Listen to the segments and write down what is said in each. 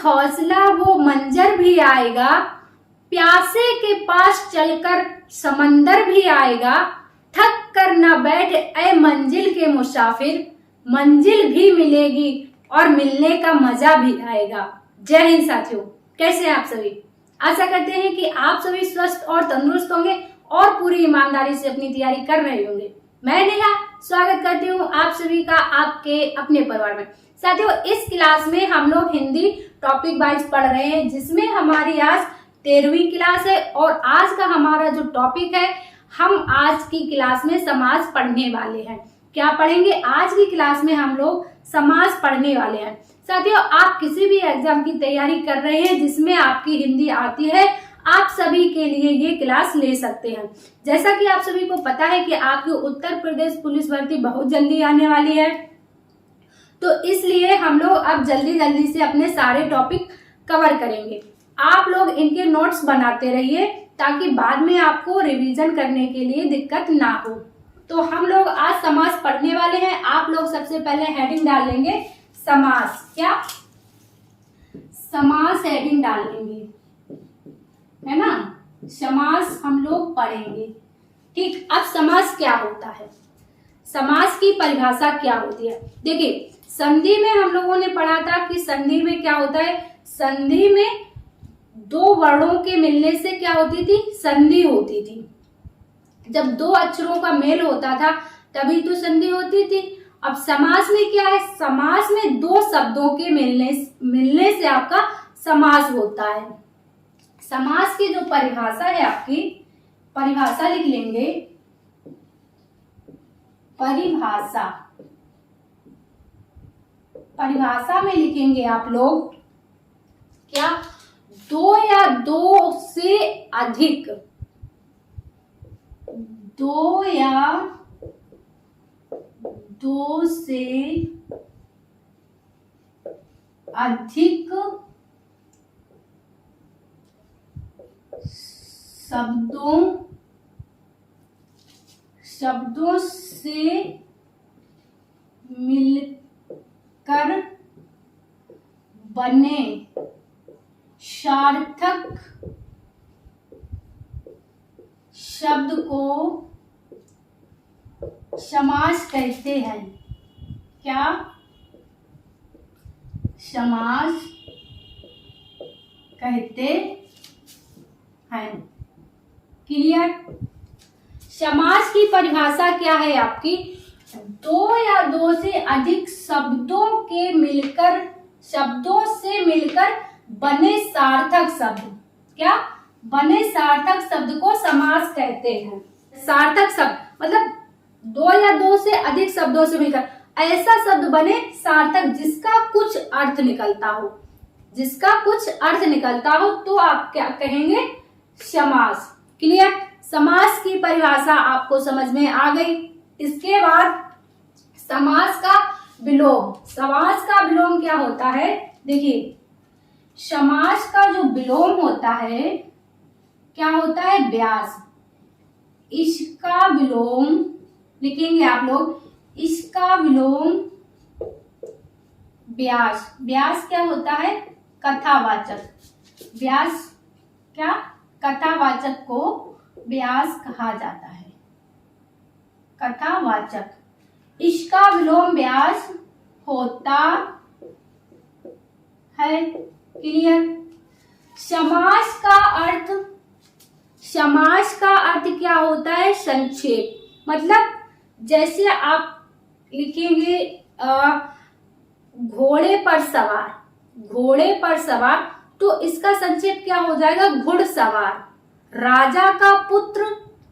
हौसला वो मंजर भी आएगा, प्यासे के पास चलकर समंदर भी आएगा, थक कर न बैठ ऐ मंजिल के मुसाफिर, मंजिल भी मिलेगी और मिलने का मजा भी आएगा। जय हिंद साथियों, कैसे हैं आप सभी? आशा करते हैं कि आप सभी स्वस्थ और तंदुरुस्त होंगे और पूरी ईमानदारी से अपनी तैयारी कर रहे होंगे। मैं नेहा स्वागत करती हूँ आप सभी का आपके अपने परिवार में। साथियों, इस क्लास में हम लोग हिंदी टॉपिक वाइज पढ़ रहे हैं, जिसमें हमारी आज 13वीं क्लास है और आज का हमारा जो टॉपिक है, हम आज की क्लास में समास पढ़ने वाले हैं। क्या पढ़ेंगे? आज की क्लास में हम लोग समास पढ़ने वाले हैं। साथियों, आप किसी भी एग्जाम की तैयारी कर रहे हैं जिसमें आपकी हिंदी आती है, आप सभी के लिए ये क्लास ले सकते हैं। जैसा कि आप सभी को पता है कि आपकी उत्तर प्रदेश पुलिस भर्ती बहुत जल्दी आने वाली है, तो इसलिए हम लोग अब जल्दी जल्दी से अपने सारे टॉपिक कवर करेंगे। आप लोग इनके नोट्स बनाते रहिए ताकि बाद में आपको रिवीजन करने के लिए दिक्कत ना हो। तो हम लोग आज समास पढ़ने वाले हैं। आप लोग सबसे पहले हेडिंग डाल लेंगे समास। क्या? समास हेडिंग डाल लेंगे, है ना? समास हम लोग पढ़ेंगे। ठीक, अब समास क्या होता है, समास की परिभाषा क्या होती है? देखिए, संधि में हम लोगों ने पढ़ा था कि संधि में क्या होता है। संधि में दो वर्णों के मिलने से क्या होती थी? संधि होती थी। जब दो अक्षरों का मेल होता था तभी तो संधि होती थी। अब समास में क्या है? समास में दो शब्दों के मिलने से आपका समास होता है। समास की जो परिभाषा है, आपकी परिभाषा लिख लेंगे। परिभाषा में लिखेंगे आप लोग क्या? दो या दो से अधिक, दो या दो से अधिक शब्दों से मिलकर बने सार्थक शब्द को समास कहते हैं। क्या? समास कहते हैं। क्लियर? समास की परिभाषा क्या है आपकी? दो या दो से अधिक शब्दों से मिलकर बने सार्थक शब्द। क्या? बने सार्थक शब्द को समास कहते हैं। सार्थक शब्द मतलब दो या दो से अधिक शब्दों से मिलकर ऐसा शब्द बने सार्थक, जिसका कुछ अर्थ निकलता हो, तो आप क्या कहेंगे? समास। क्लियर? समास की परिभाषा आपको समझ में आ गई। इसके बाद समास का विलोम। समास का विलोम क्या होता है? देखिए, समास का जो विलोम होता है, क्या होता है? व्यास। इसका विलोम लिखेंगे आप लोग, इसका विलोम व्यास। व्यास क्या होता है? कथावाचक। व्यास क्या? कथावाचक को व्यास कहा जाता है। कथावाचक, इसका विलोम व्यास होता है। क्लियर? समास का अर्थ क्या होता है? संक्षेप। मतलब जैसे आप लिखेंगे घोड़े पर सवार, तो इसका संक्षेप क्या हो जाएगा? घुड़सवार। राजा का पुत्र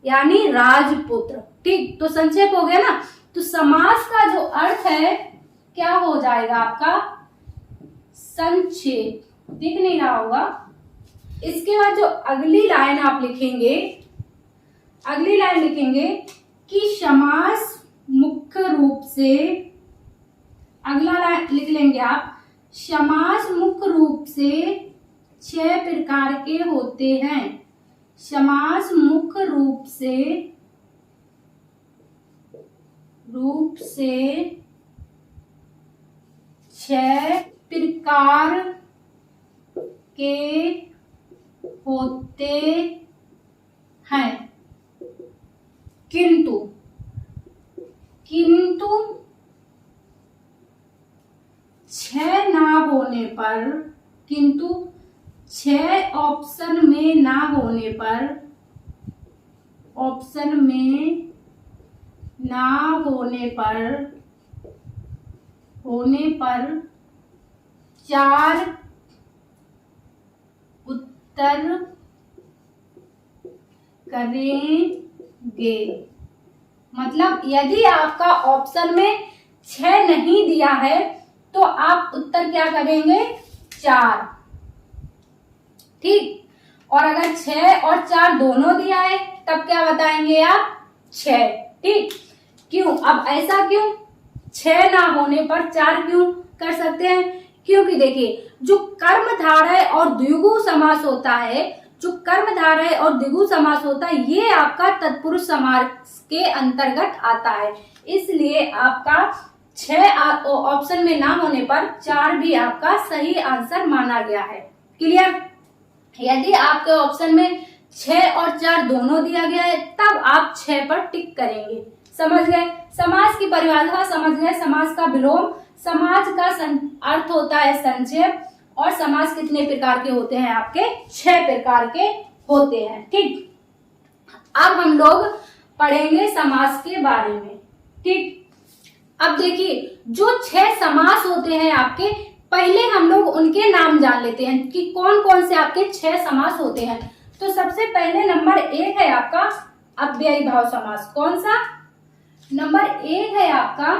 यानी राजपुत्र। ठीक, तो संक्षेप हो गया ना। तो समास का जो अर्थ है क्या हो जाएगा आपका? संक्षेप। दिख नहीं रहा होगा। इसके बाद जो अगली लाइन आप लिखेंगे, कि समास मुख्य रूप से, अगला लाइन लिख लेंगे आप, समास मुख्य रूप से 6 प्रकार के होते हैं। समास मुख्य रूप से 6 प्रकार के होते हैं, किंतु छह ना होने पर, किंतु छह ऑप्शन में ना होने पर, ऑप्शन में ना होने पर चार उत्तर करेंगे। मतलब यदि आपका ऑप्शन में 6 नहीं दिया है तो आप उत्तर क्या करेंगे? 4। ठीक। और अगर 6 और 4 दोनों दिया है तब क्या बताएंगे आप? 6। ठीक। क्यों? अब ऐसा क्यों? 6 ना होने पर 4 क्यों कर सकते हैं? क्योंकि देखिए, जो कर्मधारय और द्विगु समास होता है, ये आपका तत्पुरुष समास के अंतर्गत आता है। इसलिए आपका 6 ऑप्शन में ना होने पर 4 भी आपका सही आंसर माना गया है। क्लियर? यदि आपके ऑप्शन में 6 और 4 दोनों दिया गया है तब आप 6 पर टिक करेंगे। समझ गए? समास की परिभाषा समझ गए। समास का विलोम, समास का अर्थ होता है संक्षेप, और समास कितने प्रकार के होते हैं? आपके 6 प्रकार के होते हैं। ठीक। अब हम लोग पढ़ेंगे समास के बारे में। ठीक। अब देखिए, जो 6 समास होते हैं आपके, पहले हम लोग उनके नाम जान लेते हैं कि कौन कौन से आपके 6 समास होते हैं। तो सबसे पहले नंबर 1 है आपका अव्ययी भाव समास। कौन सा? नंबर 1 है आपका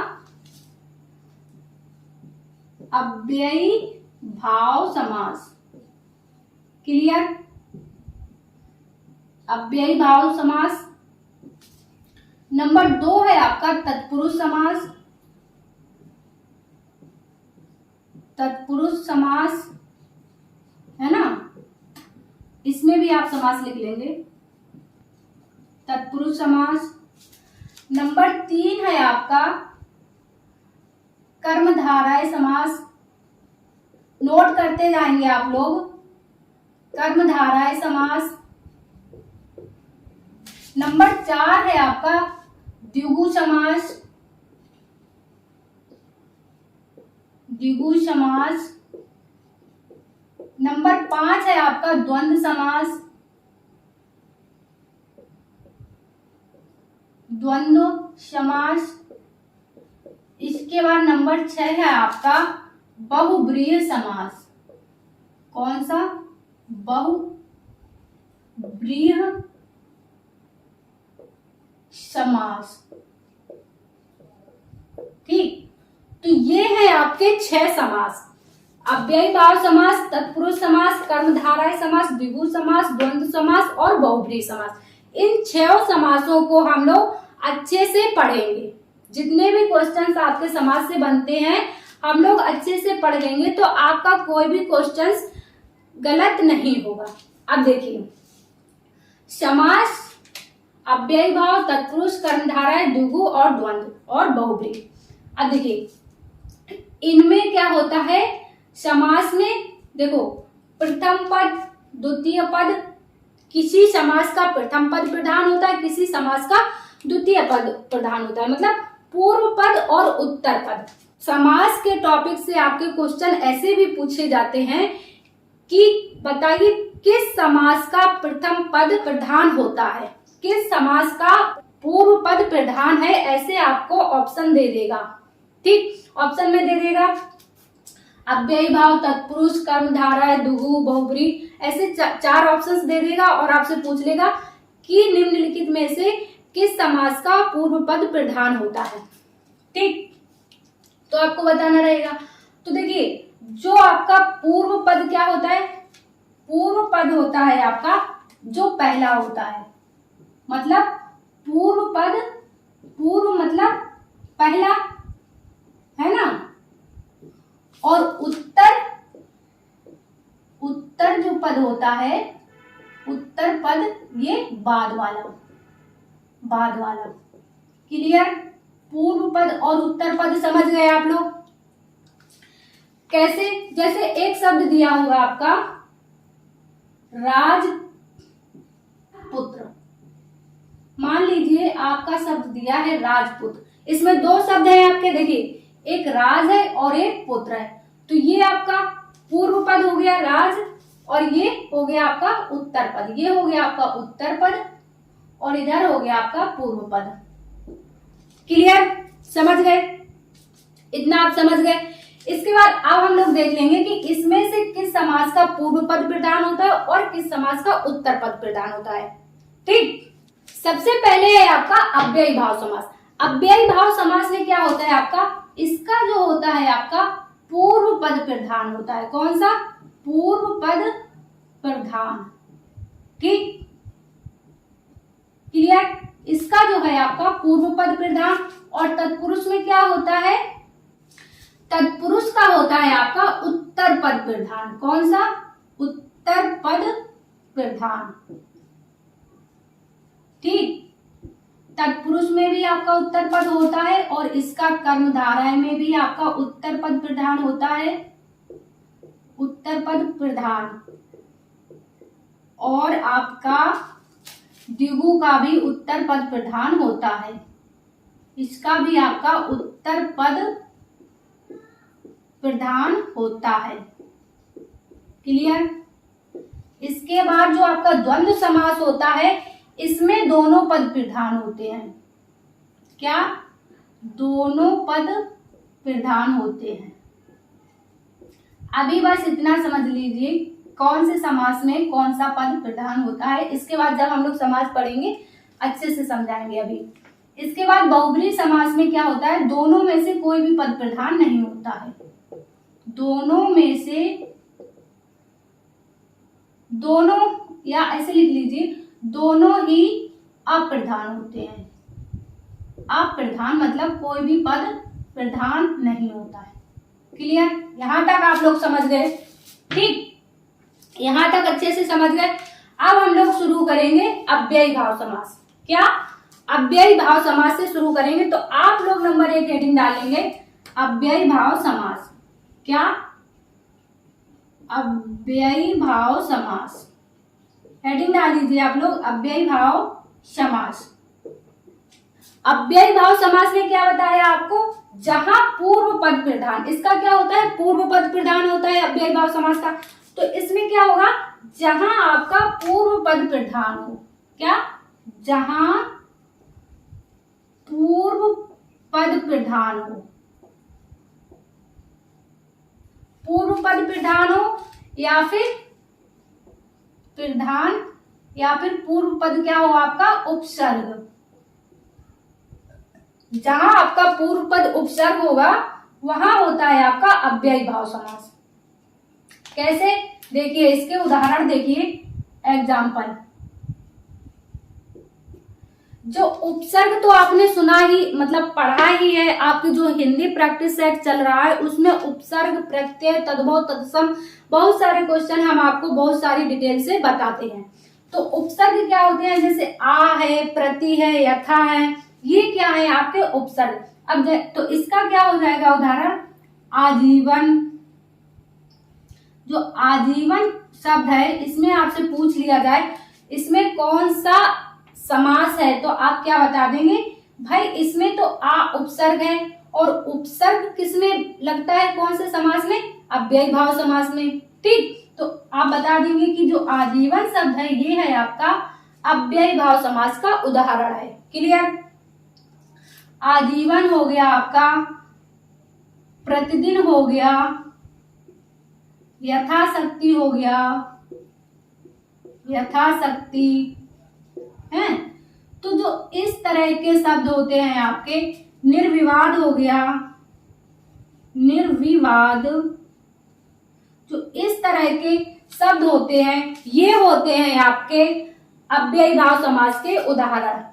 अव्ययी भाव समास। क्लियर? अव्ययी भाव समास। नंबर 2 है आपका तत्पुरुष समास। तत्पुरुष समास है ना, इसमें भी आप समास लिख लेंगे, तत्पुरुष समास। नंबर 3 है आपका कर्मधारय समास। नोट करते जाएंगे आप लोग। कर्मधारय समास। नंबर 4 है आपका द्विगु समास। द्विगु समास। नंबर 5 है आपका द्वंद्व समास। द्वंद्व समास। इसके बाद नंबर 6 है आपका बहुब्रीहि समास। कौन सा? बहुब्रीहि समास। ठीक। तो ये है आपके 6 समास। अव्ययी भाव समास, तत्पुरुष समास, कर्मधारय समास, द्विगु समास, द्वंद्व समास और बहुब्रीहि समास। इन 6 समासों को हम लोग अच्छे से पढ़ेंगे। जितने भी क्वेश्चंस आपके समास से बनते हैं हम लोग अच्छे से पढ़ लेंगे तो आपका कोई भी क्वेश्चंस गलत नहीं होगा। अब देखिए, समास अव्ययी भाव, तत्पुरुष, कर्मधारय, द्विगु और द्वंद्व और बहुब्रीहि। अब देखिए, इनमें क्या होता है समास में? देखो, प्रथम पद, द्वितीय पद, किसी समास का प्रथम पद प्रधान होता है, किसी समास का द्वितीय पद प्रधान होता है, मतलब पूर्व पद और उत्तर पद। समास के टॉपिक से आपके क्वेश्चन ऐसे भी पूछे जाते हैं कि बताइए किस समास का प्रथम पद प्रधान होता है, किस समास का पूर्व पद प्रधान है, ऐसे आपको ऑप्शन दे देगा। ठीक। ऑप्शन में दे देगा अव्ययी भाव, तत्पुरुष, कर्मधारय, द्विगु, बहुब्रीहि, ऐसे 4 ऑप्शंस दे देगा और आपसे पूछ लेगा कि निम्नलिखित में से किस समास का पूर्व पद प्रधान होता है। ठीक। तो आपको बताना रहेगा। तो देखिए, जो आपका पूर्व पद क्या होता है? पूर्व पद होता है आपका जो पहला होता है, मतलब पूर्व पद, पूर्व मतलब पहला, है ना। और उत्तर, उत्तर जो पद होता है, उत्तर पद ये बाद वाला, बाद वाला। क्लियर? पूर्व पद और उत्तर पद समझ गए आप लोग? कैसे? जैसे एक शब्द दिया हुआ आपका राजपुत्र। मान लीजिए आपका शब्द दिया है राजपुत्र, इसमें दो शब्द है आपके, देखिए एक राज है और एक पुत्र है, तो ये आपका पूर्व पद हो गया राज और ये हो गया आपका उत्तर पद, ये हो गया आपका उत्तर पद और इधर हो गया आपका पूर्व पद। क्लियर, समझ गए? इतना आप समझ गए। इसके बाद अब हम लोग देख लेंगे कि इसमें से किस समास का पूर्व पद प्रधान होता है और किस समास का उत्तर पद प्रधान होता है। ठीक, सबसे पहले है आपका अव्ययी भाव समास। अव्ययी भाव समास में क्या होता है आपका, इसका जो होता है आपका पूर्व पद प्रधान होता है। कौन सा? पूर्व पद प्रधान। ठीक, क्लियर? इसका जो है आपका पूर्व पद प्रधान और तत्पुरुष में क्या होता है, तत्पुरुष का होता है आपका उत्तर पद प्रधान। कौन सा? उत्तर पद प्रधान। ठीक, तत्पुरुष में भी आपका उत्तर पद होता है और इसका कर्मधारय में भी आपका उत्तर पद प्रधान होता है, उत्तर पद प्रधान। और आपका द्विगु का भी उत्तर पद प्रधान होता है, इसका भी आपका उत्तर पद प्रधान होता है। क्लियर? इसके बाद जो आपका द्वंद्व समास होता है, इसमें दोनों पद प्रधान होते हैं। क्या? दोनों पद प्रधान होते हैं। अभी बस इतना समझ लीजिए कौन से समास में कौन सा पद प्रधान होता है। इसके बाद जब हम लोग समास पढ़ेंगे अच्छे से समझाएंगे। अभी इसके बाद बहुब्रीहि समास में क्या होता है, दोनों में से कोई भी पद प्रधान नहीं होता है। दोनों में से, दोनों या ऐसे लिख लीजिए, दोनों ही अप्रधान होते हैं। अप्रधान मतलब कोई भी पद प्रधान नहीं होता है। क्लियर? यहां तक आप लोग समझ गए? ठीक, यहां तक अच्छे से समझ गए। अब हम लोग शुरू करेंगे अव्ययी भाव समास। क्या? अव्ययी भाव समास से शुरू करेंगे। तो आप लोग नंबर 1 हेडिंग डालेंगे अव्ययी भाव समास। क्या? अव्ययी भाव समास हेडिंग डाल दीजिए आप लोग, अव्ययी भाव समास। अव्ययी भाव समास में क्या बताया आपको, जहां पूर्व पद प्रधान, इसका क्या होता है, पूर्व पद प्रधान होता है अव्ययी भाव समास का। तो इसमें क्या होगा, जहां आपका पूर्व पद प्रधान हो। क्या? जहां पूर्व पद प्रधान हो, पूर्व पद प्रधान हो या फिर प्रधान या फिर पूर्व पद क्या हो आपका उपसर्ग। जहां आपका पूर्व पद उपसर्ग होगा वहां होता है आपका अव्ययी भाव समास। कैसे? देखिए इसके उदाहरण देखिए। एग्जाम्पल, जो उपसर्ग तो आपने सुना ही, मतलब पढ़ा ही है। आपकी जो हिंदी प्रैक्टिस सेट चल रहा है उसमें उपसर्ग, प्रत्यय, तद्भव, तत्सम बहुत सारे क्वेश्चन हम आपको बहुत सारी डिटेल से बताते हैं। तो उपसर्ग क्या होते हैं, जैसे आ है, प्रति है, यथा है, ये क्या है आपके उपसर्ग। अब तो इसका क्या हो जाएगा उदाहरण, आजीवन। जो आजीवन शब्द है, इसमें आपसे पूछ लिया जाए इसमें कौन सा समास है, तो आप क्या बता देंगे, भाई इसमें तो आ उपसर्ग है। और उपसर्ग किसमें लगता है, कौन से समास में, अव्ययी भाव समास में। ठीक, तो आप बता देंगे कि जो आजीवन शब्द है ये है आपका अव्ययी भाव समास का उदाहरण है। क्लियर? आजीवन हो गया आपका, प्रतिदिन हो गया, यथाशक्ति हो गया, यथाशक्ति है। तो जो इस तरह के शब्द होते हैं आपके, निर्विवाद हो गया, निर्विवाद, जो इस तरह के शब्द होते हैं ये होते हैं आपके अव्ययी भाव समास के उदाहरण।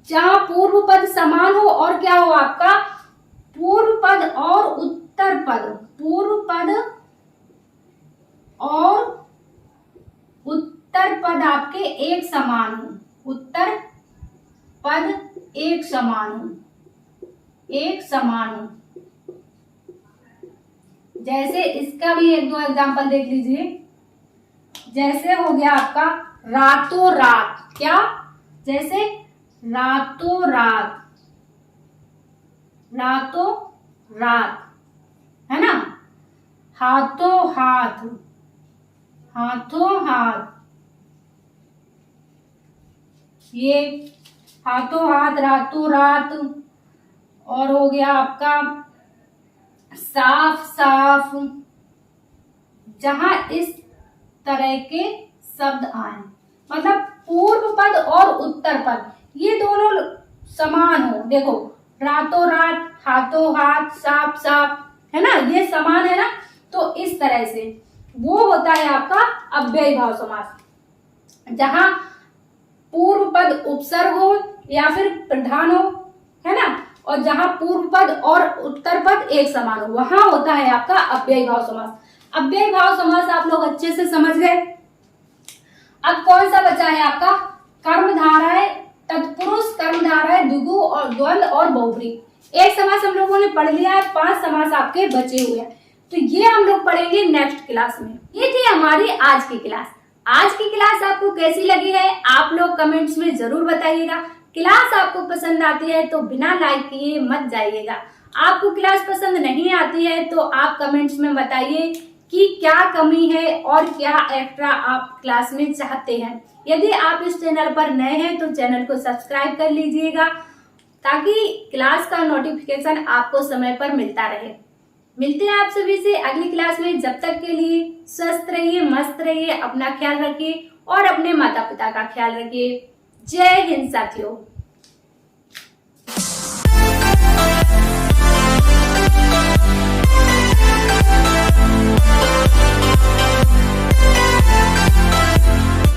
जहां पूर्व पद समान हो और क्या हो आपका, पूर्व पद और उत्तर पद, पूर्व पद और उत्तर पद आपके एक समान हो, उत्तर पद एक समान हो, एक समान हो। जैसे इसका भी एक दो एग्जांपल देख लीजिए। जैसे हो गया आपका रातों रात, क्या? जैसे रातों रात, रातों रात, है ना। हाथों हाथ, हाथों हाथ, ये हाथों हाथ, रातों रात। और हो गया आपका साफ साफ। जहां इस तरह के शब्द आए, मतलब पूर्व पद और उत्तर पद ये दोनों समान हो। देखो रातों रात, हाथों हाथ, साफ साफ, है ना, ये समान है ना। तो इस तरह से वो होता है आपका अव्ययी भाव समास, जहां पूर्व पद उपसर्ग हो या फिर प्रधान हो, है ना, और जहां पूर्व पद और उत्तर पद एक समान हो, वहां होता है आपका अव्ययी भाव समास। अव्ययी भाव समास आप लोग अच्छे से समझ गए। अब कौन सा बचा है आपका? कर्मधारय, तत्पुरुष, कर्मधारय, द्विगु और द्वंद्व और बहुब्रीहि। एक समास हम लोगों ने पढ़ लिया है, 5 समास आपके बचे हुए हैं, तो ये हम लोग पढ़ेंगे नेक्स्ट क्लास में। ये थी हमारी आज की क्लास। आज की क्लास आपको कैसी लगी है आप लोग कमेंट्स में जरूर बताइएगा। क्लास आपको पसंद आती है तो बिना लाइक किए मत जाइएगा। आपको क्लास पसंद नहीं आती है तो आप कमेंट्स में बताइए कि क्या कमी है और क्या एक्स्ट्रा आप क्लास में चाहते हैं। यदि आप इस चैनल पर नए हैं तो चैनल को सब्सक्राइब कर लीजिएगा, ताकि क्लास का नोटिफिकेशन आपको समय पर मिलता रहे। मिलते हैं आप सभी से अगली क्लास में। जब तक के लिए स्वस्थ रहिए, मस्त रहिए, अपना ख्याल रखिए और अपने माता पिता का ख्याल रखिए। जय हिंद साथियों।